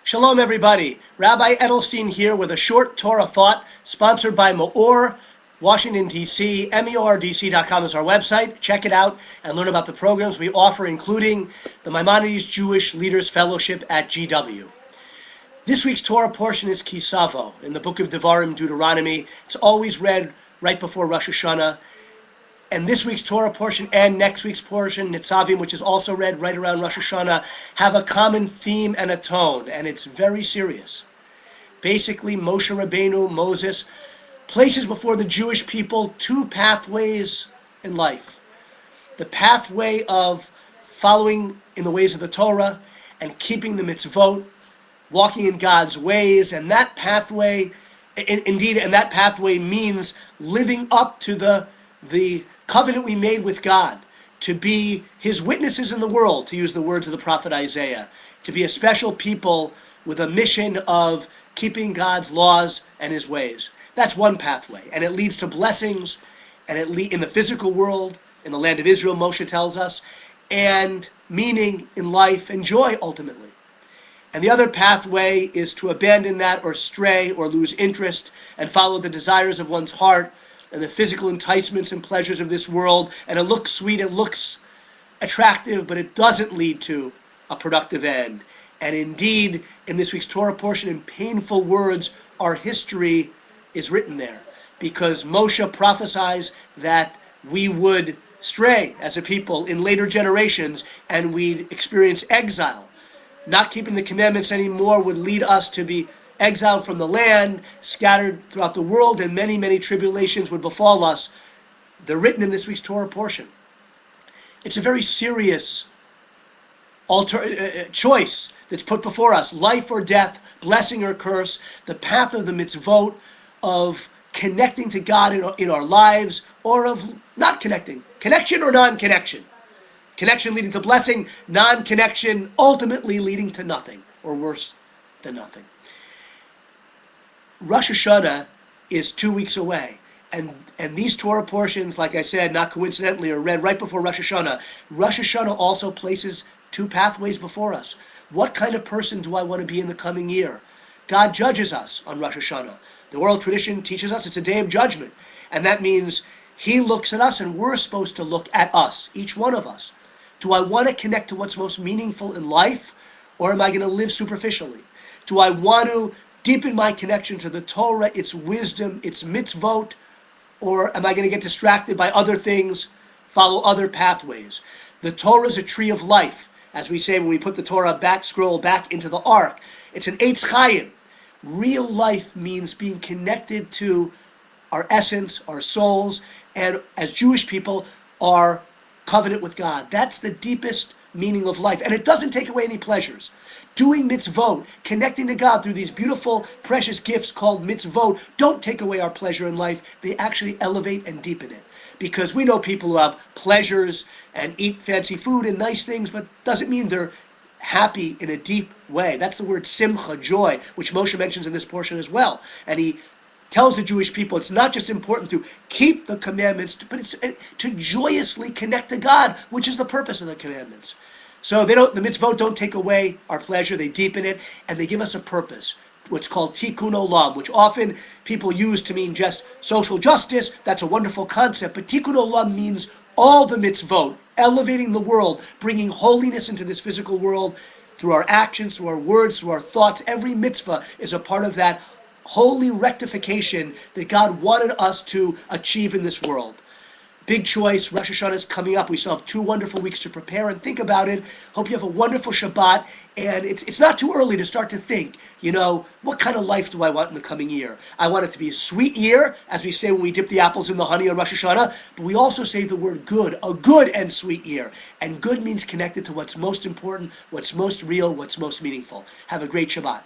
Shalom, everybody. Rabbi Edelstein here with a short Torah thought, sponsored by MEOR, Washington, D.C. MEORDC.com is our website. Check it out and learn about the programs we offer, including the Maimonides Jewish Leaders Fellowship at GW. This week's Torah portion is Ki Savo in the book of Devarim, Deuteronomy. It's always read right before Rosh Hashanah. And this week's Torah portion and next week's portion, Nitzavim, which is also read right around Rosh Hashanah, have a common theme and a tone, and it's very serious. Basically, Moshe Rabbeinu, Moses, places before the Jewish people two pathways in life. The pathway of following in the ways of the Torah and keeping the mitzvot, walking in God's ways, and that pathway, and that pathway means living up to the covenant we made with God, to be His witnesses in the world, to use the words of the prophet Isaiah, to be a special people with a mission of keeping God's laws and His ways. That's one pathway, and it leads to blessings, and in the physical world, in the land of Israel, Moshe tells us, and meaning in life and joy ultimately. And the other pathway is to abandon that or stray or lose interest and follow the desires of one's heart and the physical enticements and pleasures of this world. And it looks sweet, it looks attractive, but it doesn't lead to a productive end. And indeed, in this week's Torah portion, in painful words, our history is written there. Because Moshe prophesies that we would stray as a people in later generations and we'd experience exile. Not keeping the commandments anymore would lead us to be exiled from the land, scattered throughout the world, and many, many tribulations would befall us. They're written in this week's Torah portion. It's a very serious choice that's put before us. Life or death, blessing or curse, the path of the mitzvot, of connecting to God in our lives, or of not connecting. Connection or non-connection. Connection leading to blessing, non-connection ultimately leading to nothing, or worse than nothing. Rosh Hashanah is 2 weeks away, and these Torah portions, like I said, not coincidentally, are read right before Rosh Hashanah. Rosh Hashanah also places two pathways before us. What kind of person do I want to be in the coming year? God judges us on Rosh Hashanah. The oral tradition teaches us it's a day of judgment, and that means He looks at us and we're supposed to look at us, each one of us. Do I want to connect to what's most meaningful in life, or am I going to live superficially? Do I want to deepen my connection to the Torah, its wisdom, its mitzvot, or am I going to get distracted by other things, follow other pathways? The Torah is a tree of life, as we say when we put the Torah scroll back into the ark. It's an Eitz Chaim. Real life means being connected to our essence, our souls, and as Jewish people, our covenant with God. That's the deepest meaning of life, and it doesn't take away any pleasures. Doing mitzvot, connecting to God through these beautiful, precious gifts called mitzvot, don't take away our pleasure in life. They actually elevate and deepen it. Because we know people who have pleasures and eat fancy food and nice things, but doesn't mean they're happy in a deep way. That's the word simcha, joy, which Moshe mentions in this portion as well. And he tells the Jewish people it's not just important to keep the commandments, but it's to joyously connect to God, which is the purpose of the commandments. So the mitzvot don't take away our pleasure, they deepen it, and they give us a purpose, what's called tikkun olam, which often people use to mean just social justice. That's a wonderful concept, but tikkun olam means all the mitzvot, elevating the world, bringing holiness into this physical world through our actions, through our words, through our thoughts. Every mitzvah is a part of that holy rectification that God wanted us to achieve in this world. Big choice. Rosh Hashanah is coming up. We still have 2 wonderful weeks to prepare and think about it. Hope you have a wonderful Shabbat. And it's not too early to start to think, what kind of life do I want in the coming year? I want it to be a sweet year, as we say when we dip the apples in the honey on Rosh Hashanah. But we also say the word good, a good and sweet year. And good means connected to what's most important, what's most real, what's most meaningful. Have a great Shabbat.